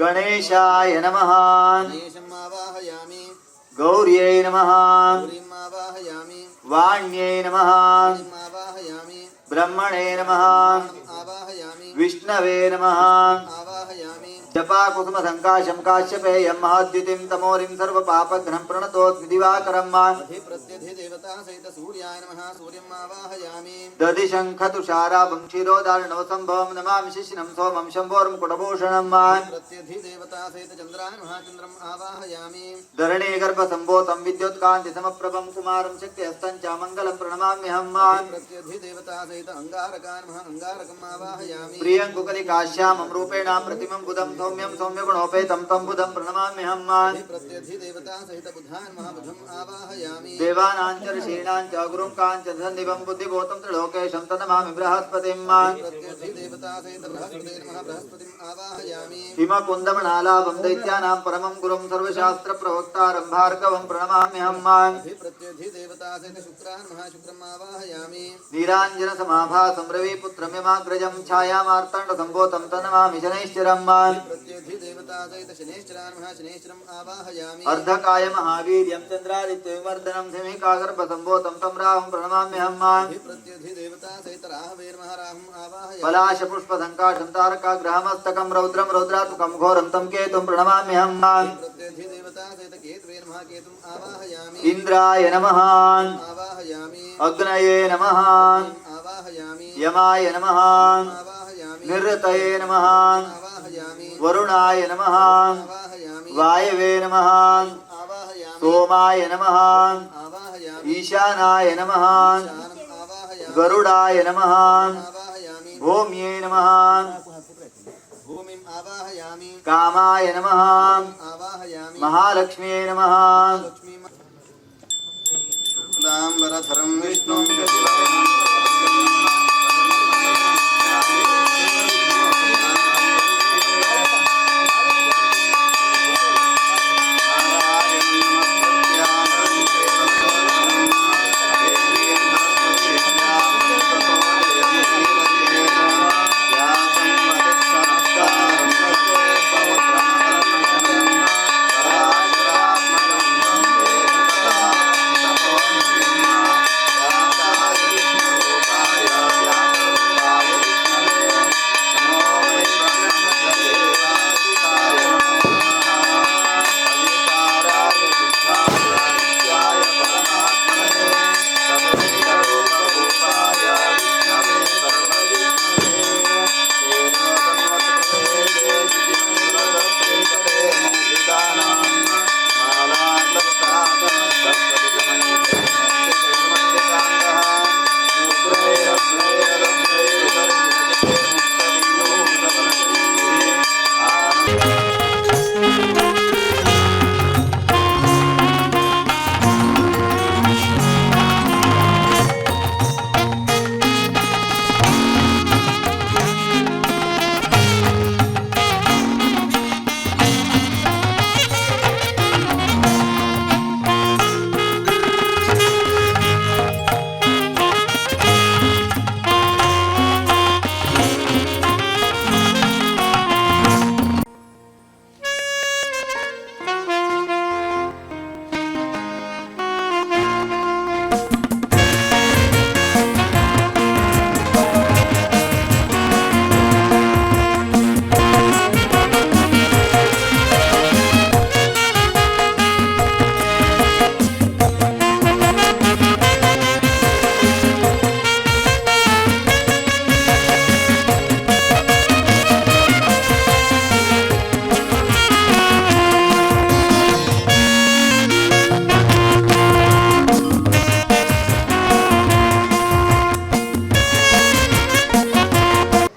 गणेशाय नमः। गणेशम् आवाहयामि। गौर्यै नमः। गौरीम् आवाहयामि। वाण्यै नमः। वाणीम् आवाहयामि। ब्रह्मणे नमः। आवाहयामि। विष्णवे नमः। आवाहयामि। जपाकुसुम संकाशं काश्यपेयं महाद्युतिं तमोरिं सर्वपापघ्नं प्रणतोऽस्मि दिवाकरं अधिप्रत्यधि देवता सहित सूर्याय नमः। सूर्यम् आवाहयामि। दधिशङ्खतुषाराभं क्षीरोदार्णव सम्भवं नमामि शिशिनं सोमं शम्भोर्मुकुटभूषणं प्रत्यधि देवता सहित चन्द्राय नमः। चन्द्रम् आवाहयामि। धरणी गर्भसम्भूतं विद्युत्कान्तिसमप्रभं कुमारं शक्तिहस्तं च मङ्गलं प्रणमाम्यहम्। प्रत्यधि देवता सहित अंगारकाय नमः। अंगारकम् आवाहयामि। प्रियङ्कुकलिकाश्यामं रूपेण प्रतिमं बुधं सौम्यं सौम्यगुणोपेतं तं बुधं प्रणमाम्यहम्। प्रत्यधि देवता सहित बुधाय नमः। बुधम् आवाहयामि। देवानां च ऋषीणां च गुरुं काञ्च सन्निभं बुद्धिभूतं त्रिलोकेशं तन्नमामि बृहस्पतिं। प्रत्यधि देवता सहित बृहस्पते नमः। बृहस्पतिम् आवाहयामि। हिमकुन्दमणालाभं दैत्यानां परमं गुरुं सर्वशास्त्रप्रवक्तारं भार्गवं प्रणमाम्यहम्। प्रत्यधि देवता सहित शुक्राय नमः। शुक्रम् आवाहयामि। नीराञ्जनसमाभासं रविपुत्रं यमाग्रजं छायामार्ताण्डसम्भूतं तन्नमामि शनैश्चरम्। प्रत्यधि देवता सहित शनैश्चराय नमः। शनैश्चरम् आवाहयामि। अर्धकाय महावीर्यं चन्द्रादित्यविवर्धनं शमीकागर्भसम्भूतं तं राहुं प्रणमाम्यहम्। प्रत्यधि देवता सहित राहवे नमः। राहुम् आवाहयामि। पलाशपुष्पसङ्काशं तारकाग्रहमस्तकं रौद्रं रौद्रात्मकं घोरं तं केतुं प्रणमाम्यहम्। प्रत्यधि देवता सहित केतवे नमः। केतुम् आवाहयामि। इन्द्राय नमः। आवाहयामि। अग्नये नमः। आवाहयामि। यमाय नमः। आवाहयामि। निरृतये नमः। आवाहयामि। वरुणाय नमः। आवाहयामि। वायवे नमः। आवाहयामि। सोमाय नमः। आवाहयामि। ईशानाय नमः। आवाहयामि। गरुडाय नमः। आवाहयामि। भूम्यै नमः। भूमिम् आवाहयामि। कामाय नमः। आवाहयामि। महालक्ष्म्यै नमः। लक्ष्मी शुक्लाम्बरधरं विष्णुं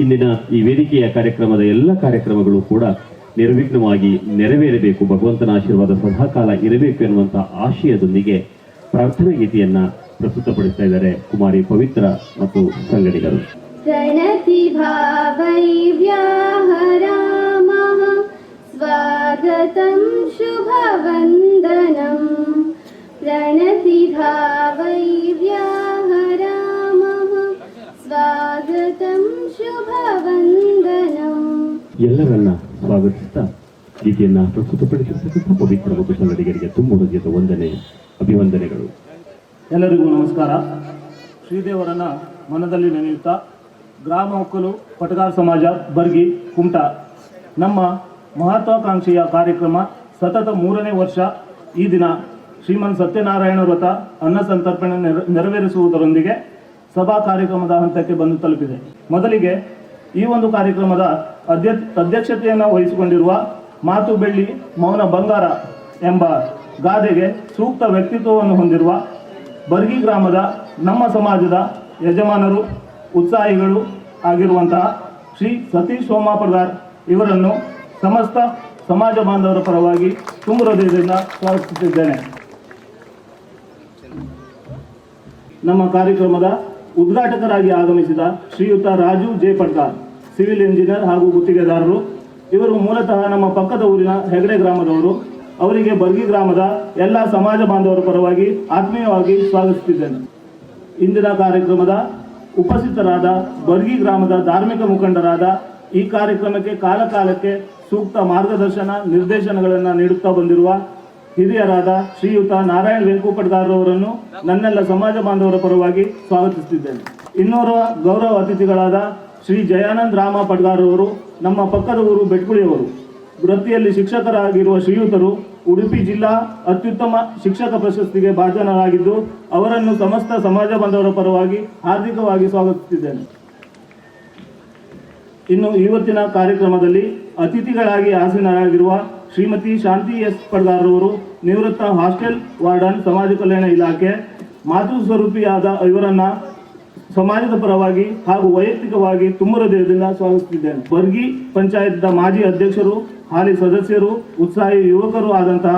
ಇಂದಿನ ಈ ವೇದಿಕೆಯ ಕಾರ್ಯಕ್ರಮದ ಎಲ್ಲ ಕಾರ್ಯಕ್ರಮಗಳು ಕೂಡ ನಿರ್ವಿಘ್ನವಾಗಿ ನೆರವೇರಬೇಕು, ಭಗವಂತನ ಆಶೀರ್ವಾದ ಸದಾಕಾಲ ಇರಬೇಕು ಎನ್ನುವಂತಹ ಆಶಯದೊಂದಿಗೆ ಪ್ರಾರ್ಥನಾ ಗೀತೆಯನ್ನ ಪ್ರಸ್ತುತಪಡಿಸ್ತಾ ಇದ್ದಾರೆ ಕುಮಾರಿ ಪವಿತ್ರ ಮತ್ತು ಸಂಗಡಿಗರು. प्रणति भावैव्याहरामः स्वागतं शुभवन्दनं प्रणति भावैव्याहरामः स्वागतं शुभवन्दनं. ಎಲ್ಲರನ್ನ ಸ್ವಾಗತಿಸ್ತಾ ಗೀತೆಯನ್ನ ಪ್ರಸ್ತುತಪಡಿಸಿರ್ತಕ್ಕಂಥ ಪವಿತ್ರ ಮತ್ತು ಸಂಗಡಿಗರಿಗೆ ತುಂಬ ಹೃದಯದ ವಂದನೆ, ಅಭಿವಂದನೆಗಳು. ಎಲ್ಲರಿಗೂ ನಮಸ್ಕಾರ. ಶ್ರೀದೇವರನ್ನ ಮನದಲ್ಲಿ ನೆನೆಯುತ್ತಾ ಗ್ರಾಮ ಒಕ್ಕಲು ಪಟಗಾರ ಸಮಾಜ ಬರ್ಗಿ ಕುಮಟ ನಮ್ಮ ಮಹತ್ವಾಕಾಂಕ್ಷೆಯ ಕಾರ್ಯಕ್ರಮ ಸತತ 3ನೇ ವರ್ಷ ಈ ದಿನ ಶ್ರೀಮನ್ ಸತ್ಯನಾರಾಯಣ ವ್ರತ ಅನ್ನ ಸಂತರ್ಪಣೆ ನೆರವೇರಿಸುವುದರೊಂದಿಗೆ ಸಭಾ ಕಾರ್ಯಕ್ರಮದ ಹಂತಕ್ಕೆ ಬಂದು ತಲುಪಿದೆ. ಮೊದಲಿಗೆ ಈ ಒಂದು ಕಾರ್ಯಕ್ರಮದ ಅಧ್ಯಕ್ಷತೆಯನ್ನು ವಹಿಸಿಕೊಂಡಿರುವ ಮಾತು ಬೆಳ್ಳಿ ಮೌನ ಬಂಗಾರ ಎಂಬ ಗಾದೆಗೆ ಸೂಕ್ತ ವ್ಯಕ್ತಿತ್ವವನ್ನು ಹೊಂದಿರುವ ಬರ್ಗಿ ಗ್ರಾಮದ ನಮ್ಮ ಸಮಾಜದ ಯಜಮಾನರು ಉತ್ಸಾಹಿಗಳು ಆಗಿರುವಂತಹ ಶ್ರೀ ಸತೀಶ್ ಸೋಮಾಪಗಾರ್ ಇವರನ್ನು ಸಮಸ್ತ ಸಮಾಜ ಬಾಂಧವರ ಪರವಾಗಿ ತುಂಬ ಹೃದಯದಿಂದ ಸ್ವಾಗತಿಸುತ್ತಿದ್ದೇನೆ. ನಮ್ಮ ಕಾರ್ಯಕ್ರಮದ ಉದ್ಘಾಟಕರಾಗಿ ಆಗಮಿಸಿದ ಶ್ರೀಯುತ Raju J Patkar, civil engineer ಹಾಗೂ ಗುತ್ತಿಗೆದಾರರು. ಇವರು ಮೂಲತಃ ನಮ್ಮ ಪಕ್ಕದ ಊರಿನ ಹೆಗಡೆ ಗ್ರಾಮದವರು. ಅವರಿಗೆ ಬರ್ಗಿ ಗ್ರಾಮದ ಎಲ್ಲ ಸಮಾಜ ಬಾಂಧವರ ಪರವಾಗಿ ಆತ್ಮೀಯವಾಗಿ ಸ್ವಾಗತಿಸುತ್ತಿದ್ದೇನೆ. ಇಂದಿನ ಕಾರ್ಯಕ್ರಮದ ಉಪಸ್ಥಿತರಾದ ಬರ್ಗಿ ಗ್ರಾಮದ ಧಾರ್ಮಿಕ ಮುಖಂಡರಾದ ಈ ಕಾರ್ಯಕ್ರಮಕ್ಕೆ ಕಾಲಕಾಲಕ್ಕೆ ಸೂಕ್ತ ಮಾರ್ಗದರ್ಶನ ನಿರ್ದೇಶನಗಳನ್ನು ನೀಡುತ್ತಾ ಬಂದಿರುವ ಹಿರಿಯರಾದ ಶ್ರೀಯುತ ನಾರಾಯಣ್ ವೆಂಕುಪಟ್ಗಾರರವರನ್ನು ನನ್ನೆಲ್ಲ ಸಮಾಜ ಬಾಂಧವರ ಪರವಾಗಿ ಸ್ವಾಗತಿಸುತ್ತಿದ್ದೇನೆ. ಇನ್ನೋರ್ವ ಗೌರವ ಅತಿಥಿಗಳಾದ ಶ್ರೀ ಜಯಾನಂದ್ ರಾಮ ಪಟ್ಗಾರವರು ನಮ್ಮ ಪಕ್ಕದ ಊರು ಬೆಟ್ಕುಳಿಯವರು. ವೃತ್ತಿಯಲ್ಲಿ ಶಿಕ್ಷಕರಾಗಿರುವ ಶ್ರೀಯುತರು ಉಡುಪಿ ಜಿಲ್ಲಾ ಅತ್ಯುತ್ತಮ ಶಿಕ್ಷಕ ಪ್ರಶಸ್ತಿಗೆ ಭಾಜನರಾಗಿದ್ದು ಅವರನ್ನು ಸಮಸ್ತ ಸಮಾಜ ಬಾಂಧವರ ಪರವಾಗಿ ಹಾರ್ದಿಕವಾಗಿ ಸ್ವಾಗತಿಸುತ್ತಿದ್ದೇನೆ. ಇನ್ನು ಇವತ್ತಿನ ಕಾರ್ಯಕ್ರಮದಲ್ಲಿ ಅತಿಥಿಗಳಾಗಿ ಆಸೀನರಾಗಿರುವ ಶ್ರೀಮತಿ ಶಾಂತಿ ಎಸ್ ಪಡ್ಗಾರವರು, ನಿವೃತ್ತ ಹಾಸ್ಟೆಲ್ ವಾರ್ಡನ್, ಸಮಾಜ ಕಲ್ಯಾಣ ಇಲಾಖೆ. ಮಾತೃ ಸ್ವರೂಪಿಯಾದ ಇವರನ್ನ ಸಮಾಜದ ಪರವಾಗಿ ಹಾಗೂ ವೈಯಕ್ತಿಕವಾಗಿ ತುಂಬ ಹೃದಯದಿಂದ ಸ್ವಾಗತಿಸುತ್ತಿದ್ದೇನೆ. ಬರ್ಗಿ ಪಂಚಾಯತ್ನ ಮಾಜಿ ಅಧ್ಯಕ್ಷರು, ಹಾಲಿ ಸದಸ್ಯರು, ಉತ್ಸಾಹಿ ಯುವಕರು ಆದಂತಹ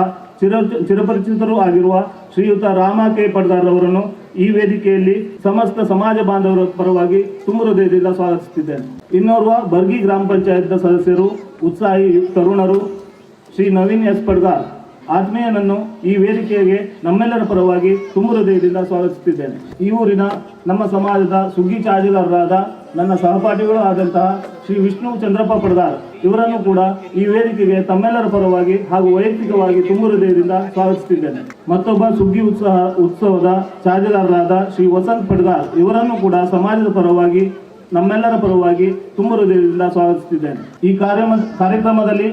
ಚಿರಪರಿಚಿತರು ಆಗಿರುವ ಶ್ರೀಯುತ ರಾಮ ಕೆ ಪಡ್ಗಾರವರನ್ನು ಈ ವೇದಿಕೆಯಲ್ಲಿ ಸಮಸ್ತ ಸಮಾಜ ಬಾಂಧವರ ಪರವಾಗಿ ತುಂಬ ಹೃದಯದಿಂದ ಸ್ವಾಗತಿಸುತ್ತಿದ್ದೇನೆ. ಇನ್ನೋರ್ವ ಬರ್ಗಿ ಗ್ರಾಮ ಪಂಚಾಯತ್ನ ಸದಸ್ಯರು, ಉತ್ಸಾಹಿ ತರುಣರು ಶ್ರೀ ನವೀನ್ ಎಸ್ ಪಡ್ಗಾರ್ ಆತ್ಮೀಯನನ್ನು ಈ ವೇದಿಕೆಗೆ ನಮ್ಮೆಲ್ಲರ ಪರವಾಗಿ ತುಂಬ ಹೃದಯದಿಂದ ಸ್ವಾಗತಿಸುತ್ತಿದ್ದೇನೆ. ಈ ಊರಿನ ನಮ್ಮ ಸಮಾಜದ ಸುಗ್ಗಿ ಚಾರ್ಜುಗಾರರಾದ ನನ್ನ ಸಹಪಾಠಿಗಳು ಆದಂತಹ ಶ್ರೀ ವಿಷ್ಣು ಚಂದ್ರಪ್ಪ ಪಡ್ಗಾರ್ ಇವರನ್ನು ಕೂಡ ಈ ವೇದಿಕೆಗೆ ತಮ್ಮೆಲ್ಲರ ಪರವಾಗಿ ಹಾಗೂ ವೈಯಕ್ತಿಕವಾಗಿ ತುಂಬ ಹೃದಯದಿಂದ ಸ್ವಾಗತಿಸುತ್ತಿದ್ದೇನೆ. ಮತ್ತೊಬ್ಬ ಸುಗ್ಗಿ ಉತ್ಸವದ ಚಾರ್ಜುಗಾರರಾದ ಶ್ರೀ ವಸಂತ್ ಪಡ್ಗಾರ್ ಇವರನ್ನು ಕೂಡ ಸಮಾಜದ ಪರವಾಗಿ ನಮ್ಮೆಲ್ಲರ ಪರವಾಗಿ ತುಂಬ ಹೃದಯದಿಂದ ಸ್ವಾಗತಿಸುತ್ತಿದ್ದೇನೆ. ಈ ಕಾರ್ಯಕ್ರಮದಲ್ಲಿ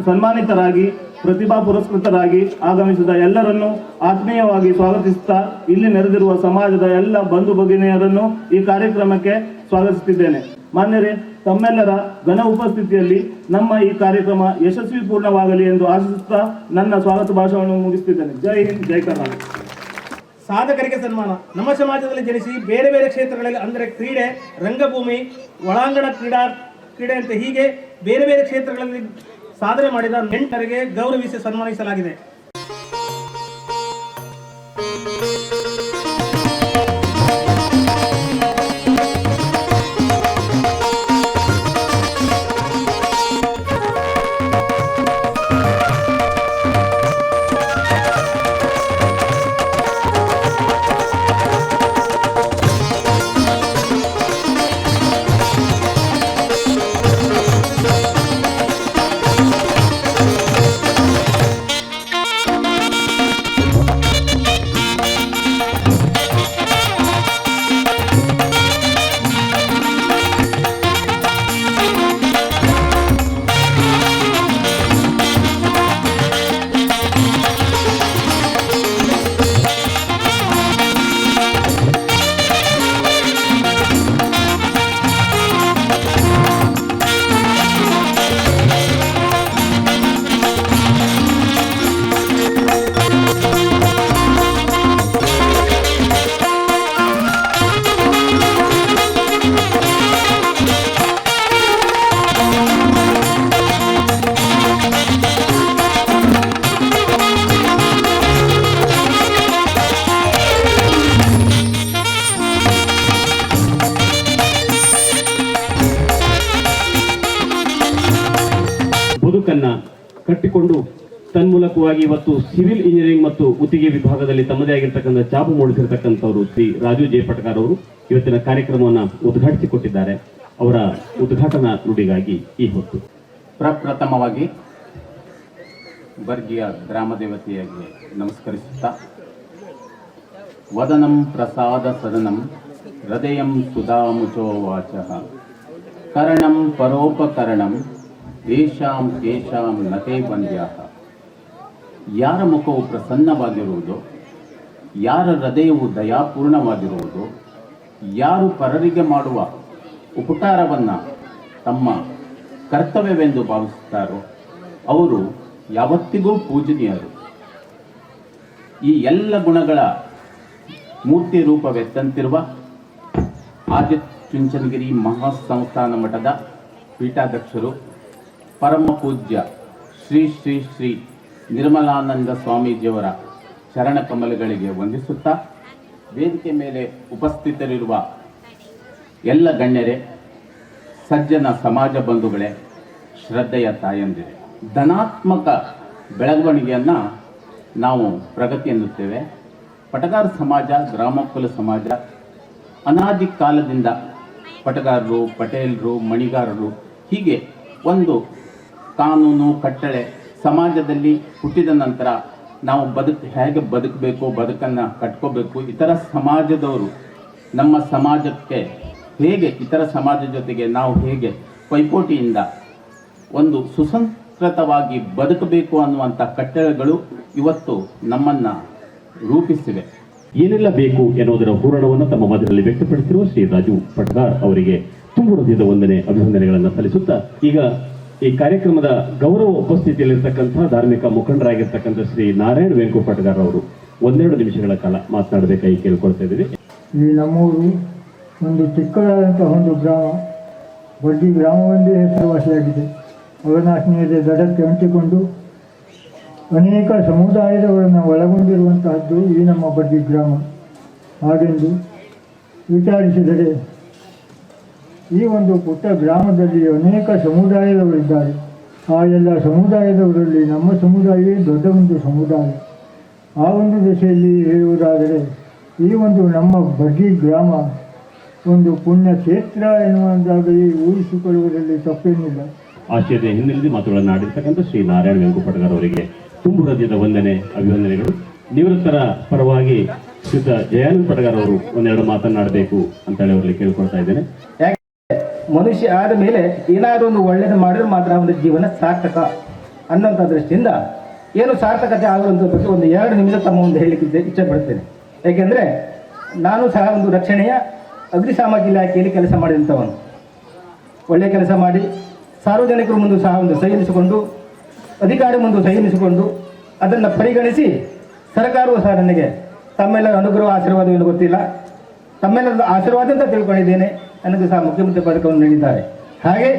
ಸನ್ಮಾನಿತರಾಗಿ ಪ್ರತಿಭಾ ಪುರಸ್ಕೃತರಾಗಿ ಆಗಮಿಸಿದ ಎಲ್ಲರನ್ನು ಆತ್ಮೀಯವಾಗಿ ಸ್ವಾಗತಿಸುತ್ತಾ ಇಲ್ಲಿ ನೆರೆದಿರುವ ಸಮಾಜದ ಎಲ್ಲ ಬಂಧು ಭಗಿನಿಯರನ್ನು ಈ ಕಾರ್ಯಕ್ರಮಕ್ಕೆ ಸ್ವಾಗತಿಸುತ್ತಿದ್ದೇನೆ. ಮಾನ್ಯರೇ, ತಮ್ಮೆಲ್ಲರ ಘನ ಉಪಸ್ಥಿತಿಯಲ್ಲಿ ನಮ್ಮ ಈ ಕಾರ್ಯಕ್ರಮ ಯಶಸ್ವಿ ಪೂರ್ಣವಾಗಲಿ ಎಂದು ಆಶಿಸುತ್ತಾ ನನ್ನ ಸ್ವಾಗತ ಭಾಷಣವನ್ನು ಮುಗಿಸುತ್ತಿದ್ದೇನೆ. ಜೈ ಹಿಂದ್, ಜೈ ಕರ್ನಾಟಕ. ಸಾಧಕರಿಗೆ ಸನ್ಮಾನ. ನಮ್ಮ ಸಮಾಜದಲ್ಲಿ ಜನಿಸಿ ಬೇರೆ ಬೇರೆ ಕ್ಷೇತ್ರಗಳಲ್ಲಿ ಅಂದರೆ ಕ್ರೀಡೆ, ರಂಗಭೂಮಿ, ಒಳಾಂಗಣ ಕ್ರೀಡೆ ಅಂತ ಹೀಗೆ ಬೇರೆ ಬೇರೆ ಕ್ಷೇತ್ರಗಳಲ್ಲಿ ಸಾಧನೆ ಮಾಡಿದ ನೆಂಟರಿಗೆ ಗೌರವಿಸಿ ಸನ್ಮಾನಿಸಲಾಗಿದೆ. ಬದುಕನ್ನ ಕಟ್ಟಿಕೊಂಡು ತನ್ಮೂಲಕವಾಗಿ ಇವತ್ತು ಸಿವಿಲ್ ಇಂಜಿನಿಯರಿಂಗ್ ಮತ್ತು ಗುತ್ತಿಗೆ ವಿಭಾಗದಲ್ಲಿ ತಮ್ಮದೇ ಆಗಿರ್ತಕ್ಕಂಥ ಛಾಪು ಮೂಡಿಸಿರ್ತಕ್ಕಂಥವರು ಶ್ರೀ ರಾಜು ಜೆ ಪಟ್ಕಾರ್ ಅವರು ಇವತ್ತಿನ ಕಾರ್ಯಕ್ರಮವನ್ನು ಉದ್ಘಾಟಿಸಿಕೊಟ್ಟಿದ್ದಾರೆ. ಅವರ ಉದ್ಘಾಟನಾ ನುಡಿಗಾಗಿ ಈ ಹೊತ್ತು ಪ್ರಪ್ರಥಮವಾಗಿ ಬರ್ಗಿಯ ಗ್ರಾಮ ದೇವತೆಯಾಗಿ ನಮಸ್ಕರಿಸುತ್ತಾ, ವದನಂ ಪ್ರಸಾದ ಸದನಂ ಹೃದಯಂ ಸುಧಾಮುಚೋ ವಾಚಃ ಕರಣಂ ಪರೋಪಕರಣಂ ಯೇಷಾಂ ತೇಷಾಂ ನತೆ ವಂದ್ಯಾಃ. ಯಾರ ಮುಖವು ಪ್ರಸನ್ನವಾಗಿರುವುದು, ಯಾರ ಹೃದಯವು ದಯಾಪೂರ್ಣವಾಗಿರುವುದು, ಯಾರು ಪರರಿಗೆ ಮಾಡುವ ಉಪಕಾರವನ್ನು ತಮ್ಮ ಕರ್ತವ್ಯವೆಂದು ಭಾವಿಸುತ್ತಾರೋ ಅವರು ಯಾವತ್ತಿಗೂ ಪೂಜನೀಯರು. ಈ ಎಲ್ಲ ಗುಣಗಳ ಮೂರ್ತಿ ರೂಪವೆತ್ತಂತಿರುವ ಆದಿಚುಂಚನಗಿರಿ ಮಹಾಸಂಸ್ಥಾನ ಮಠದ ಪೀಠಾಧ್ಯಕ್ಷರು ಪರಮ ಪೂಜ್ಯ ಶ್ರೀ ಶ್ರೀ ಶ್ರೀ ನಿರ್ಮಲಾನಂದ ಸ್ವಾಮೀಜಿಯವರ ಚರಣ ಕಮಲಗಳಿಗೆ ವಂದಿಸುತ್ತಾ, ವೇದಿಕೆ ಮೇಲೆ ಉಪಸ್ಥಿತರಿರುವ ಎಲ್ಲ ಗಣ್ಯರೇ, ಸಜ್ಜನ ಸಮಾಜ ಬಂಧುಗಳೇ, ಶ್ರದ್ಧೆಯ ತಾಯಂದಿರೇ, ಧನಾತ್ಮಕ ಬೆಳವಣಿಗೆಯನ್ನು ನಾವು ಪ್ರಗತಿ ಎನ್ನುತ್ತೇವೆ. ಪಟಗಾರ ಸಮಾಜ, ಗ್ರಾಮೋತ್ಕಲ ಸಮಾಜ ಅನಾದಿ ಕಾಲದಿಂದ ಪಟಗಾರರು, ಪಟೇಲರು, ಮಣಿಗಾರರು ಹೀಗೆ ಒಂದು ಕಾನೂನು ಕಟ್ಟಳೆ ಸಮಾಜದಲ್ಲಿ ಹುಟ್ಟಿದ ನಂತರ ನಾವು ಹೇಗೆ ಬದುಕಬೇಕು, ಬದುಕನ್ನು ಕಟ್ಕೋಬೇಕು, ಇತರ ಸಮಾಜದವರು ನಮ್ಮ ಸಮಾಜಕ್ಕೆ ಹೇಗೆ ಇತರ ಸಮಾಜ ಜೊತೆಗೆ ನಾವು ಹೇಗೆ ಪೈಪೋಟಿಯಿಂದ ಒಂದು ಸುಸಂಸ್ಕೃತವಾಗಿ ಬದುಕಬೇಕು ಅನ್ನುವಂಥ ಕಟ್ಟಳೆಗಳು ಇವತ್ತು ನಮ್ಮನ್ನು ರೂಪಿಸಿವೆ. ಏನೆಲ್ಲ ಬೇಕು ಎನ್ನುವುದರ ಪೂರಣವನ್ನು ತಮ್ಮ ಮಧ್ಯದಲ್ಲಿ ವ್ಯಕ್ತಪಡಿಸಿರುವ ಶ್ರೀ ರಾಜು ಪಟ್ಗಾರ್ ಅವರಿಗೆ ತುಂಬು ಹೃದಯದ ವಂದನೆ, ಅಭಿವಂದನೆಗಳನ್ನು ಸಲ್ಲಿಸುತ್ತಾ, ಈಗ ಈ ಕಾರ್ಯಕ್ರಮದ ಗೌರವ ಉಪಸ್ಥಿತಿಯಲ್ಲಿರ್ತಕ್ಕಂಥ ಧಾರ್ಮಿಕ ಮುಖಂಡರಾಗಿರ್ತಕ್ಕಂಥ ಶ್ರೀ ನಾರಾಯಣ ವೆಂಕು ಪಟ್ಗಾರ್ ಅವರು 1-2 ನಿಮಿಷಗಳ ಕಾಲ ಮಾತನಾಡಬೇಕಾಗಿ ಕೇಳ್ಕೊಳ್ತಾ ಇದ್ದೀವಿ. ಈ ನಮ್ಮೂರು ಒಂದು ಚಿಕ್ಕದಾದಂತಹ ಒಂದು ಗ್ರಾಮ, ಬಡ್ಡಿ ಗ್ರಾಮವೆಂದೇ ಹೆಸರುವಾಸಿಯಾಗಿದೆ. ಅವನಾಶನೀಯತೆ ದಡಕ್ಕೆ ಅಂಟಿಕೊಂಡು ಅನೇಕ ಸಮುದಾಯದವರನ್ನು ಒಳಗೊಂಡಿರುವಂತಹದ್ದು ಈ ನಮ್ಮ ಬಡ್ಡಿ ಗ್ರಾಮ. ಹಾಗೆಂದು ವಿಚಾರಿಸಿದರೆ ಈ ಒಂದು ಪುಟ್ಟ ಗ್ರಾಮದಲ್ಲಿ ಅನೇಕ ಸಮುದಾಯದವರಿದ್ದಾರೆ. ಆ ಎಲ್ಲ ಸಮುದಾಯದವರಲ್ಲಿ ನಮ್ಮ ಸಮುದಾಯವೇ ದೊಡ್ಡ ಒಂದು ಸಮುದಾಯ. ಆ ಒಂದು ದಿಶೆಯಲ್ಲಿ ಹೇಳುವುದಾದರೆ ಈ ಒಂದು ನಮ್ಮ ಬಡ್ಡಿ ಗ್ರಾಮ ಒಂದು ಪುಣ್ಯ ಕ್ಷೇತ್ರ ಎನ್ನುವಂತಾಗಲಿ ಊಹಿಸಿಕೊಳ್ಳುವುದರಲ್ಲಿ ತಪ್ಪೇನಿಲ್ಲ. ಆಶಯದ ಹಿನ್ನೆಲೆಯಲ್ಲಿ ಮಾತುಗಳನ್ನು ಆಡಿರ್ತಕ್ಕಂಥ ಶ್ರೀ ನಾರಾಯಣ ವೆಂಕು ಪಟ್ಗಾರ್ ಅವರಿಗೆ ತುಂಬು ಹೃದಯದ ವಂದನೆ, ಅಭಿವಂದನೆಗಳು. ನಿವೃತ್ತರ ಪರವಾಗಿ ಶ್ರೀಯುತ ಜಯಾನಂದ ಪಟ್ಗಾರ್ ಅವರು 1-2 ಮಾತನಾಡಬೇಕು ಅಂತೇಳಿ ಅವರಲ್ಲಿ ಕೇಳ್ಕೊಳ್ತಾ ಇದ್ದೇನೆ. ಮನುಷ್ಯ ಆದ ಮೇಲೆ ಏನಾದರೂ ಒಂದು ಒಳ್ಳೆಯದು ಮಾಡಿದ್ರೆ ಮಾತ್ರ ಒಂದು ಜೀವನ ಸಾರ್ಥಕ ಅನ್ನೋಂಥ ದೃಷ್ಟಿಯಿಂದ ಏನು ಸಾರ್ಥಕತೆ ಆಗುವಂಥ ಬಗ್ಗೆ 1-2 ನಿಮಿಷ ತಮ್ಮ ಒಂದು ಹೇಳಲಿಕ್ಕೆ ಇಚ್ಛೆ ಪಡ್ತೇನೆ. ಏಕೆಂದರೆ ನಾನು ಸಹ ಒಂದು ರಕ್ಷಣೆಯ ಅಗ್ನಿಶಾಮಕ ಇಲಾಖೆಯಲ್ಲಿ ಕೆಲಸ ಮಾಡಿದಂಥವನು. ಒಳ್ಳೆಯ ಕೆಲಸ ಮಾಡಿ ಸಾರ್ವಜನಿಕರ ಮುಂದೆ ಸಹ ಒಂದು ಸಹಿಸಿಕೊಂಡು, ಅಧಿಕಾರಿ ಮುಂದೆ ಸಹಿಸಿಕೊಂಡು ಅದನ್ನು ಪರಿಗಣಿಸಿ ಸರ್ಕಾರವು ಸಹ ನನಗೆ ತಮ್ಮೆಲ್ಲರ ಅನುಗ್ರಹ ಆಶೀರ್ವಾದವೇನು ಗೊತ್ತಿಲ್ಲ, ತಮ್ಮೆಲ್ಲರ ಆಶೀರ್ವಾದ ಅಂತ ತಿಳ್ಕೊಂಡಿದ್ದೇನೆ. ನನಗೂ ಸಹ ಮುಖ್ಯಮಂತ್ರಿ ಪದಕವನ್ನು ನೀಡಿದ್ದಾರೆ. ಹಾಗೆ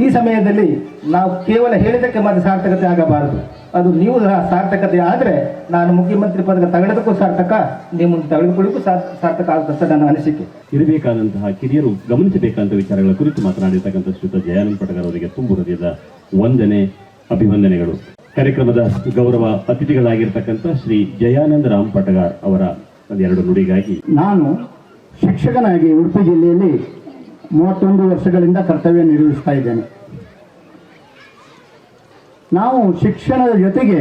ಈ ಸಮಯದಲ್ಲಿ ನಾವು ಕೇವಲ ಹೇಳಿದ್ದಕ್ಕೆ ಮಾತ್ರ ಸಾರ್ಥಕತೆ ಆಗಬಾರದು. ಅದು ನೀವು ಸಹ ಸಾರ್ಥಕತೆ ಆದರೆ ನಾನು ಮುಖ್ಯಮಂತ್ರಿ ಪದಕ ತಗೊಳ್ಳೋದಕ್ಕೂ ಸಾರ್ಥಕ, ನೀವು ಮುಂದೆ ತೆಗೆದುಕೊಳ್ಳೋಕ್ಕೂ ಸಾರ್ಥಕ ಆಗುತ್ತದೆ ನನ್ನ ಅನಿಸಿಕೆ. ಇರಬೇಕಾದಂತಹ ಕಿರಿಯರು ಗಮನಿಸಬೇಕಾದಂಥ ವಿಚಾರಗಳ ಕುರಿತು ಮಾತನಾಡಿರ್ತಕ್ಕಂಥ ಶ್ರೀಯುತ ಜಯಾನಂದ ಪಟ್ಗಾರ್ ಅವರಿಗೆ ತುಂಬು ಹೃದಯದ ವಂದನೆ, ಅಭಿವಂದನೆಗಳು. ಕಾರ್ಯಕ್ರಮದ ಗೌರವ ಅತಿಥಿಗಳಾಗಿರ್ತಕ್ಕಂಥ ಶ್ರೀ ಜಯಾನಂದ ರಾಮ್ ಪಟ್ಗಾರ್ ಅವರ 1-2 ನುಡಿಗಾಗಿ. ನಾನು ಶಿಕ್ಷಕನಾಗಿ ಉಡುಪಿ ಜಿಲ್ಲೆಯಲ್ಲಿ 31 ವರ್ಷಗಳಿಂದ ಕರ್ತವ್ಯ ನಿರ್ವಹಿಸ್ತಾ ಇದ್ದೇನೆ. ನಾವು ಶಿಕ್ಷಣದ ಜೊತೆಗೆ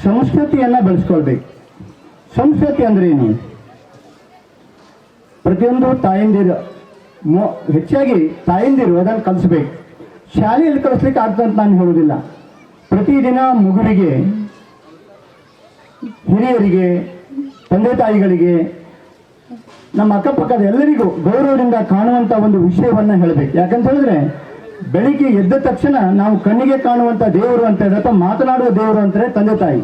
ಸಂಸ್ಕೃತಿಯನ್ನು ಬೆಳೆಸ್ಕೊಳ್ಬೇಕು. ಸಂಸ್ಕೃತಿ ಅಂದ್ರೆ ಏನು? ಪ್ರತಿಯೊಂದು ತಾಯಂದಿರು, ಹೆಚ್ಚಾಗಿ ತಾಯಂದಿರು ಅದನ್ನು ಕಲಿಸ್ಬೇಕು. ಶಾಲೆಯಲ್ಲಿ ಕಲಿಸ್ಲಿಕ್ಕೆ ಆಗ್ತದೆ ಅಂತ ನಾನು ಹೇಳೋದಿಲ್ಲ. ಪ್ರತಿದಿನ ಮಗುವಿಗೆ, ಹಿರಿಯರಿಗೆ, ತಂದೆ ತಾಯಿಗಳಿಗೆ, ನಮ್ಮ ಅಕ್ಕಪಕ್ಕದ ಎಲ್ಲರಿಗೂ ಗೌರವದಿಂದ ಕಾಣುವಂಥ ಒಂದು ವಿಷಯವನ್ನು ಹೇಳಬೇಕು. ಯಾಕಂತ ಹೇಳಿದ್ರೆ ಬೆಳಿಗ್ಗೆ ಎದ್ದ ತಕ್ಷಣ ನಾವು ಕಣ್ಣಿಗೆ ಕಾಣುವಂಥ ದೇವರು ಅಂತ ಅಥವಾ ಮಾತನಾಡುವ ದೇವರು ಅಂತಾರೆ ತಂದೆ ತಾಯಿ.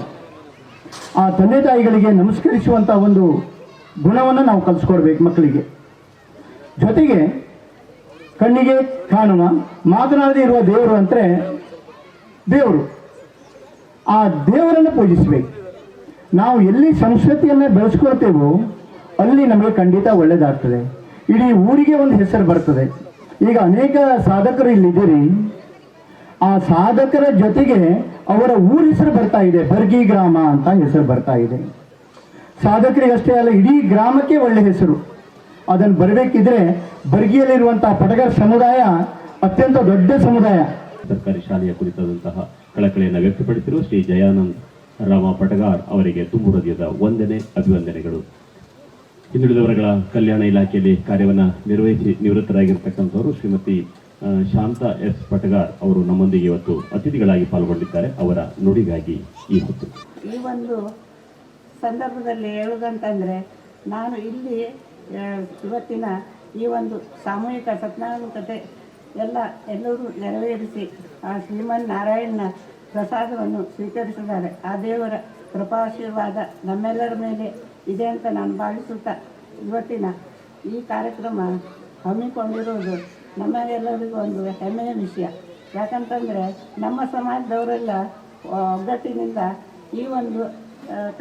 ಆ ತಂದೆ ತಾಯಿಗಳಿಗೆ ನಮಸ್ಕರಿಸುವಂಥ ಒಂದು ಗುಣವನ್ನು ನಾವು ಕಲಿಸ್ಕೊಡ್ಬೇಕು ಮಕ್ಕಳಿಗೆ. ಜೊತೆಗೆ ಕಣ್ಣಿಗೆ ಕಾಣುವ, ಮಾತನಾಡದೇ ಇರುವ ದೇವರು ಅಂದರೆ ದೇವರು. ಆ ದೇವರನ್ನು ಪೂಜಿಸಬೇಕು. ನಾವು ಎಲ್ಲಿ ಸಂಸ್ಕೃತಿಯನ್ನು ಬೆಳೆಸ್ಕೊಳ್ತೇವೋ ಅಲ್ಲಿ ನಮಗೆ ಖಂಡಿತ ಒಳ್ಳೆಯದಾಗ್ತದೆ. ಇಡೀ ಊರಿಗೆ ಒಂದು ಹೆಸರು ಬರ್ತದೆ. ಈಗ ಅನೇಕ ಸಾಧಕರು ಇಲ್ಲಿದ್ದೀರಿ. ಆ ಸಾಧಕರ ಜೊತೆಗೆ ಅವರ ಊರ ಹೆಸರು ಬರ್ತಾ ಇದೆ, ಬರ್ಗಿ ಗ್ರಾಮ ಅಂತ ಹೆಸರು ಬರ್ತಾ ಇದೆ. ಸಾಧಕರಿಗಷ್ಟೇ ಅಲ್ಲ, ಇಡೀ ಗ್ರಾಮಕ್ಕೆ ಒಳ್ಳೆ ಹೆಸರು. ಅದನ್ನು ಬರಬೇಕಿದ್ರೆ ಬರ್ಗಿಯಲ್ಲಿರುವಂತಹ ಪಟಗಾರ ಸಮುದಾಯ ಅತ್ಯಂತ ದೊಡ್ಡ ಸಮುದಾಯ. ಸರ್ಕಾರಿ ಶಾಲೆಯ ಕುರಿತಾದಂತಹ ಕಳಕಳಿಯನ್ನು ವ್ಯಕ್ತಪಡಿಸಿರುವ ಶ್ರೀ ಜಯಾನಂದ್ ರಾಮ ಪಟಗಾರ್ ಅವರಿಗೆ ತುಂಬು ಹೃದಯದ ವಂದನೆ, ಅಭಿವಂದನೆಗಳು. ಹಿಂದುಳಿದವರುಗಳ ಕಲ್ಯಾಣ ಇಲಾಖೆಯಲ್ಲಿ ಕಾರ್ಯವನ್ನು ನಿರ್ವಹಿಸಿ ನಿವೃತ್ತರಾಗಿರ್ತಕ್ಕಂಥವರು ಶ್ರೀಮತಿ ಶಾಂತಾ ಎಸ್ ಪಟಗಾರ್ ಅವರು ನಮ್ಮೊಂದಿಗೆ ಇವತ್ತು ಅತಿಥಿಗಳಾಗಿ ಪಾಲ್ಗೊಂಡಿದ್ದಾರೆ. ಅವರ ನುಡಿಗಾಗಿ ಈ ಹೊತ್ತು. ಈ ಒಂದು ಸಂದರ್ಭದಲ್ಲಿ ಹೇಳುವುದಂತಂದರೆ, ನಾನು ಇಲ್ಲಿ ಇವತ್ತಿನ ಈ ಒಂದು ಸಾಮೂಹಿಕ ಸತ್ಯನಾರಾಯಣ ಕಥೆ ಎಲ್ಲರೂ ನೆರವೇರಿಸಿ ಆ ಶ್ರೀಮನ್ ನಾರಾಯಣನ ಪ್ರಸಾದವನ್ನು ಸ್ವೀಕರಿಸಿದ್ದಾರೆ. ಆ ದೇವರ ಕೃಪಾಶೀರ್ವಾದ ನಮ್ಮೆಲ್ಲರ ಮೇಲೆ ಇದೆ ಅಂತ ನಾನು ಭಾವಿಸುತ್ತಾ, ಇವತ್ತಿನ ಈ ಕಾರ್ಯಕ್ರಮ ಹಮ್ಮಿಕೊಂಡಿರುವುದು ನಮಗೆಲ್ಲರಿಗೂ ಒಂದು ಹೆಮ್ಮೆಯ ವಿಷಯ. ಯಾಕಂತಂದರೆ ನಮ್ಮ ಸಮಾಜದವರೆಲ್ಲ ಒಗ್ಗಟ್ಟಿನಿಂದ ಈ ಒಂದು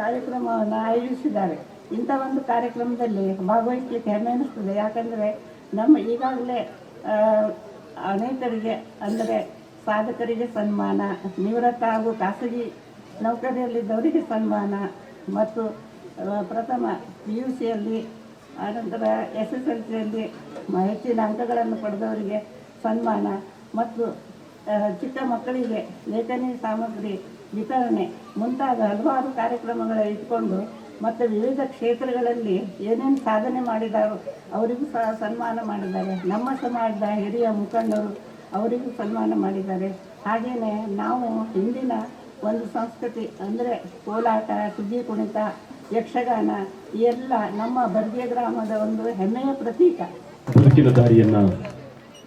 ಕಾರ್ಯಕ್ರಮವನ್ನು ಆಯೋಜಿಸಿದ್ದಾರೆ. ಇಂಥ ಒಂದು ಕಾರ್ಯಕ್ರಮದಲ್ಲಿ ಭಾಗವಹಿಸಲಿಕ್ಕೆ ಹೆಮ್ಮೆ ಅನ್ನಿಸ್ತದೆ. ಯಾಕಂದರೆ ನಮ್ಮ ಈಗಾಗಲೇ ಅನೇಕರಿಗೆ, ಅಂದರೆ ಸಾಧಕರಿಗೆ ಸನ್ಮಾನ, ನಿವೃತ್ತ ಹಾಗೂ ಖಾಸಗಿ ನೌಕರಿಯಲ್ಲಿದ್ದವರಿಗೆ ಸನ್ಮಾನ, ಮತ್ತು ಪ್ರಥಮ PUCಯಲ್ಲಿ, ಆನಂತರ SSLCಯಲ್ಲಿ ಹೆಚ್ಚಿನ ಅಂಕಗಳನ್ನು ಪಡೆದವರಿಗೆ ಸನ್ಮಾನ, ಮತ್ತು ಚಿಕ್ಕ ಮಕ್ಕಳಿಗೆ ಲೇಖನಿ ಸಾಮಗ್ರಿ ವಿತರಣೆ ಮುಂತಾದ ಹಲವಾರು ಕಾರ್ಯಕ್ರಮಗಳ ಇಟ್ಕೊಂಡು, ಮತ್ತು ವಿವಿಧ ಕ್ಷೇತ್ರಗಳಲ್ಲಿ ಏನೇನು ಸಾಧನೆ ಮಾಡಿದಾರೋ ಅವರಿಗೂ ಸಹ ಸನ್ಮಾನ ಮಾಡಿದ್ದಾರೆ. ನಮ್ಮ ಸಮಾಜದ ಹಿರಿಯ ಮುಖಂಡರು ಅವರಿಗೂ ಸನ್ಮಾನ ಮಾಡಿದ್ದಾರೆ. ಹಾಗೆಯೇ ನಾವು ಹಿಂದಿನ ಒಂದು ಸಂಸ್ಕೃತಿ, ಅಂದರೆ ಕೋಲಾಟ, ಸುಗ್ಗಿ ಕುಣಿತ, ಯಕ್ಷಗಾನ, ಈ ಎಲ್ಲ ನಮ್ಮ ಬರ್ಗೆ ಗ್ರಾಮದ ಒಂದು ಹೆಮ್ಮೆಯ ಪ್ರತೀಕ. ಬದುಕಿನ ದಾರಿಯನ್ನ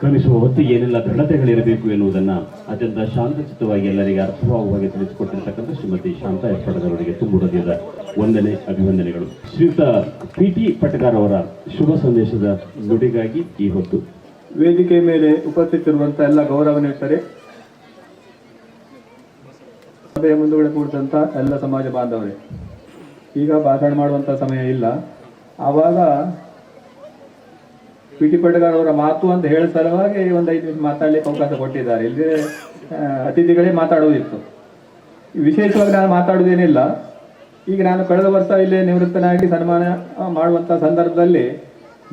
ಕ್ರಮಿಸುವ ಹೊತ್ತಿಗೆ ಏನೆಲ್ಲ ದೃಢತೆಗಳಿರಬೇಕು ಎನ್ನುವುದನ್ನು ಅತ್ಯಂತ ಶಾಂತಚಿತ್ತವಾಗಿ ಎಲ್ಲರಿಗೆ ಅರ್ಥವಾಗುವ ಹಾಗೆ ತಿಳಿಸಿಕೊಟ್ಟಿರ್ತಕ್ಕಂಥ ಶ್ರೀಮತಿ ಶಾಂತಾ ಎಸ್ ಪಟಗಾರ್ ಅವರಿಗೆ ತುಂಬು ಹೃದಯದ ವಂದನೆ, ಅಭಿವಂದನೆಗಳು. ಶ್ರೀಯುತ PT ಪಟಗಾರ್ ಅವರ ಶುಭ ಸಂದೇಶದ ನುಡಿಗಾಗಿ ಈ ಹೊತ್ತು. ವೇದಿಕೆ ಮೇಲೆ ಉಪಸ್ಥಿತಿರುವಂಥ ಎಲ್ಲ ಗೌರವಾನ್ವಿತರೆ, ಸಭೆಯ ಮುಂದುಗಡೆ ಕೂಡಿದಂಥ ಎಲ್ಲ ಸಮಾಜ ಬಾಂಧವರೇ, ಈಗ ಭಾಷಣ ಮಾಡುವಂಥ ಸಮಯ ಇಲ್ಲ. ಆವಾಗ PT ಪಟಗಾರ್ ಅವರ ಮಾತು ಅಂತ ಹೇಳೋ ಸಲುವಾಗಿ ಒಂದು 5 ನಿಮಿಷ ಮಾತಾಡಲಿಕ್ಕೆ ಅವಕಾಶ ಕೊಟ್ಟಿದ್ದಾರೆ. ಇಲ್ಲಿ ಅತಿಥಿಗಳೇ ಮಾತಾಡುವುದಿತ್ತು. ವಿಶೇಷವಾಗಿ ನಾನು ಮಾತಾಡುವುದೇನಿಲ್ಲ. ಈಗ ನಾನು ಕಳೆದ ವರ್ಷ ಇಲ್ಲೇ ನಿವೃತ್ತನಾಗಿ ಸನ್ಮಾನ ಮಾಡುವಂಥ ಸಂದರ್ಭದಲ್ಲಿ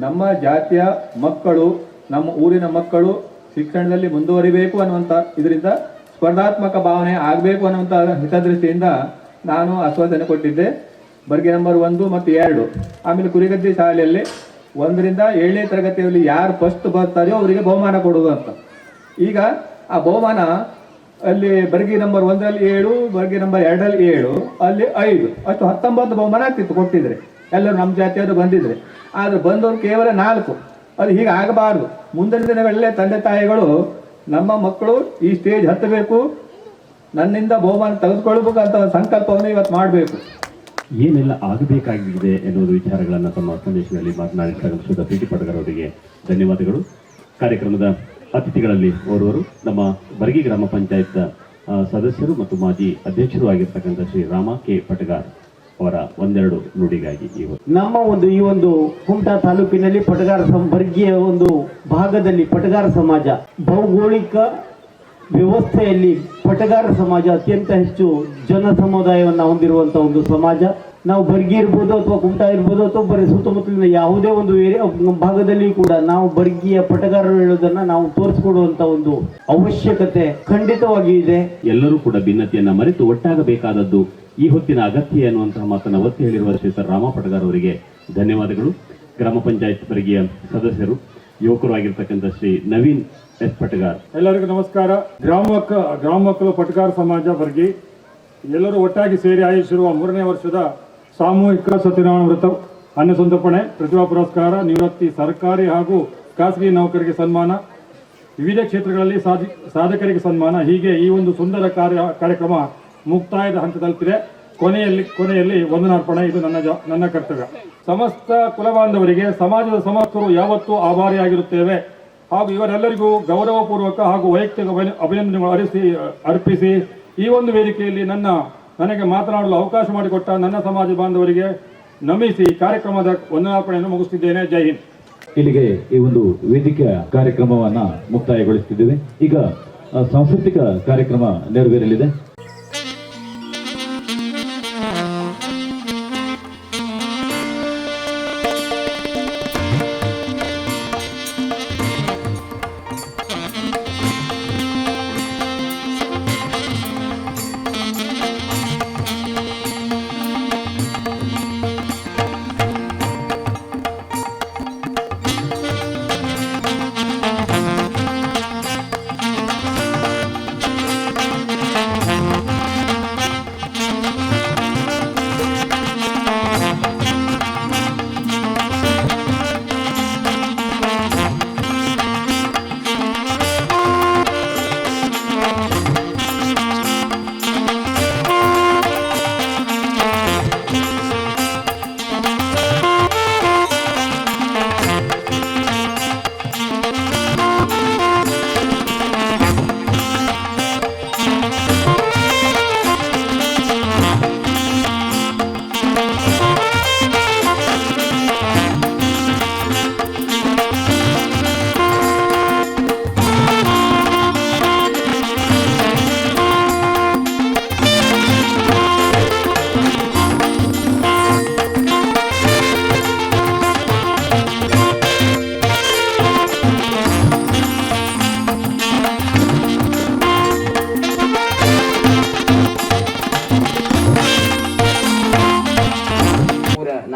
ನಮ್ಮ ಜಾತಿಯ ಮಕ್ಕಳು, ನಮ್ಮ ಊರಿನ ಮಕ್ಕಳು ಶಿಕ್ಷಣದಲ್ಲಿ ಮುಂದುವರಿಬೇಕು ಅನ್ನುವಂಥ ಇದರಿಂದ ಸ್ಪರ್ಧಾತ್ಮಕ ಭಾವನೆ ಆಗಬೇಕು ಅನ್ನುವಂಥ ಹಿತದೃಷ್ಟಿಯಿಂದ ನಾನು ಆಶ್ವಾಸನೆ ಕೊಟ್ಟಿದ್ದೆ. ಬರ್ಗೆ ನಂಬರ್ 1 ಮತ್ತು 2, ಆಮೇಲೆ ಕುರಿಗದ್ದೆ ಶಾಲೆಯಲ್ಲಿ 1ರಿಂದ 7ನೇ ತರಗತಿಯಲ್ಲಿ ಯಾರು ಫಸ್ಟ್ ಬರ್ತಾರೋ ಅವರಿಗೆ ಬಹುಮಾನ ಕೊಡುವುದು ಅಂತ. ಈಗ ಆ ಬಹುಮಾನ ಅಲ್ಲಿ ಬರ್ಗಿ ನಂಬರ್ 1ರಲ್ಲಿ 7, ಬರ್ಗಿ ನಂಬರ್ 2ರಲ್ಲಿ 7, ಅಲ್ಲಿ 5, ಅಷ್ಟು 19 ಬಹುಮಾನ ಆಗ್ತಿತ್ತು ಕೊಟ್ಟಿದ್ರೆ. ಎಲ್ಲರೂ ನಮ್ಮ ಜಾತಿಯವರು ಬಂದಿದ್ರೆ. ಆದರೆ ಬಂದವರು ಕೇವಲ 4. ಅದು ಹೀಗೆ ಆಗಬಾರ್ದು. ಮುಂದಿನ ದಿನಗಳಲ್ಲೇ ತಂದೆ ತಾಯಿಗಳು ನಮ್ಮ ಮಕ್ಕಳು ಈ ಸ್ಟೇಜ್ ಹತ್ತಬೇಕು, ನನ್ನಿಂದ ಬಹುಮಾನ ತೆಗೆದುಕೊಳ್ಬೇಕು ಅಂತ ಒಂದು ಸಂಕಲ್ಪವನ್ನು ಇವತ್ತು ಮಾಡಬೇಕು. ಏನೆಲ್ಲ ಆಗಬೇಕಾಗಿದೆ ಎನ್ನುವುದು ವಿಚಾರಗಳನ್ನು ತಮ್ಮ ಸಂದೇಶದಲ್ಲಿ ಮಾತನಾಡಿರ್ತಕ್ಕಂಥ PT ಪಟಗಾರ್ ಅವರಿಗೆ ಧನ್ಯವಾದಗಳು. ಕಾರ್ಯಕ್ರಮದ ಅತಿಥಿಗಳಲ್ಲಿ ಓರ್ವರು ನಮ್ಮ ಬರ್ಗಿ ಗ್ರಾಮ ಪಂಚಾಯತ್ ಸದಸ್ಯರು ಮತ್ತು ಮಾಜಿ ಅಧ್ಯಕ್ಷರು ಆಗಿರ್ತಕ್ಕಂಥ ಶ್ರೀ ರಾಮ K ಪಟಗಾರ್ ಅವರ ಒಂದೆರಡು ನುಡಿಗಾಗಿ ನಮ್ಮ ಈ ಒಂದು ಕುಮಟಾ ತಾಲೂಕಿನಲ್ಲಿ ಬರ್ಗಿಯ ಒಂದು ಭಾಗದಲ್ಲಿ ಪಟಗಾರ ಸಮಾಜ, ಭೌಗೋಳಿಕ ವ್ಯವಸ್ಥೆಯಲ್ಲಿ ಪಟಗಾರ ಸಮಾಜ ಅತ್ಯಂತ ಹೆಚ್ಚು ಜನ ಸಮುದಾಯವನ್ನು ಹೊಂದಿರುವಂತಹ ಒಂದು ಸಮಾಜ. ನಾವು ಬರ್ಗಿ ಇರ್ಬೋದು ಅಥವಾ ಕುಮಟಾ ಇರ್ಬೋದು ಅಥವಾ ಬರೀ ಸುತ್ತಮುತ್ತಲಿನ ಯಾವುದೇ ಒಂದು ಭಾಗದಲ್ಲಿ ಕೂಡ ನಾವು ಬರ್ಗಿಯ ಪಟಗಾರರು ಹೇಳೋದನ್ನ ನಾವು ತೋರಿಸಿಕೊಡುವಂತ ಒಂದು ಅವಶ್ಯಕತೆ ಖಂಡಿತವಾಗಿ ಇದೆ. ಎಲ್ಲರೂ ಕೂಡ ಭಿನ್ನತೆಯನ್ನ ಮರೆತು ಒಟ್ಟಾಗಬೇಕಾದದ್ದು ಈ ಹೊತ್ತಿನ ಅಗತ್ಯ ಎನ್ನುವಂತಹ ಮಾತನ್ನು ಒತ್ತಿ ಹೇಳಿರುವ ಶ್ರೀ ರಾಮ ಪಟಗಾರ್ ಅವರಿಗೆ ಧನ್ಯವಾದಗಳು. ಗ್ರಾಮ ಪಂಚಾಯತ್ ಬರ್ಗಿಯ ಸದಸ್ಯರು, ಯುವಕರು ಆಗಿರ್ತಕ್ಕಂಥ ಶ್ರೀ ನವೀನ್ ಎಸ್ ಪಟಗಾರ್. ಎಲ್ಲರಿಗೂ ನಮಸ್ಕಾರ. ಗ್ರಾಮ ಮಕ್ಕಳು ಪಟಗಾರ ಸಮಾಜ ಬರ್ಗಿ ಎಲ್ಲರೂ ಒಟ್ಟಾಗಿ ಸೇರಿ ಆಯೋಜಿಸಿರುವ 3ನೇ ವರ್ಷದ ಸಾಮೂಹಿಕ ಸತ್ಯನಾರಾಯಣ ವ್ರತ, ಅನ್ನ ಸಂತರ್ಪಣೆ, ಪ್ರತಿಭಾ ಪುರಸ್ಕಾರ, ನಿವೃತ್ತಿ, ಸರ್ಕಾರಿ ಹಾಗೂ ಖಾಸಗಿ ನೌಕರಿಗೆ ಸನ್ಮಾನ, ವಿವಿಧ ಕ್ಷೇತ್ರಗಳಲ್ಲಿ ಸಾಧಕರಿಗೆ ಸನ್ಮಾನ, ಹೀಗೆ ಈ ಒಂದು ಸುಂದರ ಕಾರ್ಯಕ್ರಮ ಮುಕ್ತಾಯದ ಹಂತ ತಲುಪಿದೆ. ಕೊನೆಯಲ್ಲಿ ವಂದನಾರ್ಪಣೆ. ಇದು ನನ್ನ ಕರ್ತವ್ಯ. ಸಮಸ್ತ ಕುಲಬಾಂಧವರಿಗೆ ಸಮಾಜದ ಸಮಸ್ತರು ಯಾವತ್ತೂ ಆಭಾರಿಯಾಗಿರುತ್ತೇವೆ ಹಾಗೂ ಇವರೆಲ್ಲರಿಗೂ ಗೌರವಪೂರ್ವಕ ಹಾಗೂ ವೈಯಕ್ತಿಕ ಅಭಿನಂದನೆಗಳು ಅರ್ಪಿಸಿ ಈ ಒಂದು ವೇದಿಕೆಯಲ್ಲಿ ನನಗೆ ಮಾತನಾಡಲು ಅವಕಾಶ ಮಾಡಿಕೊಟ್ಟ ನನ್ನ ಸಮಾಜ ಬಾಂಧವರಿಗೆ ನಮಿಸಿ ಕಾರ್ಯಕ್ರಮದ ವಂದನಾರ್ಪಣೆಯನ್ನು ಮುಗಿಸುತ್ತಿದ್ದೇನೆ. ಜೈ ಹಿಂದ್. ಇಲ್ಲಿಗೆ ಈ ಒಂದು ವೇದಿಕೆಯ ಕಾರ್ಯಕ್ರಮವನ್ನ ಮುಕ್ತಾಯಗೊಳಿಸುತ್ತಿದ್ದೇವೆ. ಈಗ ಸಾಂಸ್ಕೃತಿಕ ಕಾರ್ಯಕ್ರಮ ನೆರವೇರಲಿದೆ.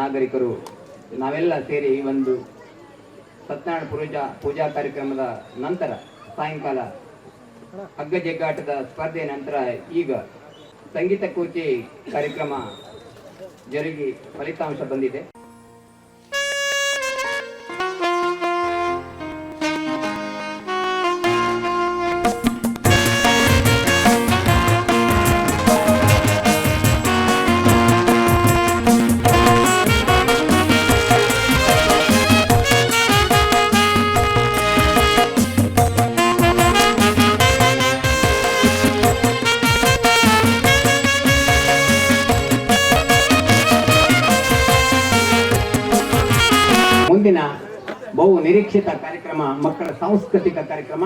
ನಾಗರಿಕರು ನಾವೆಲ್ಲ ಸೇರಿ ಈ ಒಂದು ಸತ್ಯನಾರಾಯಣ ಪೂಜಾ ಕಾರ್ಯಕ್ರಮದ ನಂತರ ಸಾಯಂಕಾಲ ಹಗ್ಗ ಜಗ್ಗಾಟದ ಸ್ಪರ್ಧೆ ನಂತರ ಈಗ ಸಂಗೀತ ಕೂಚಿ ಕಾರ್ಯಕ್ರಮ ಜರುಗಿ ಫಲಿತಾಂಶ ಬಂದಿದೆ. ಮುಂದಿನ ಬಹು ನಿರೀಕ್ಷಿತ ಕಾರ್ಯಕ್ರಮ ಮಕ್ಕಳ ಸಾಂಸ್ಕೃತಿಕ ಕಾರ್ಯಕ್ರಮ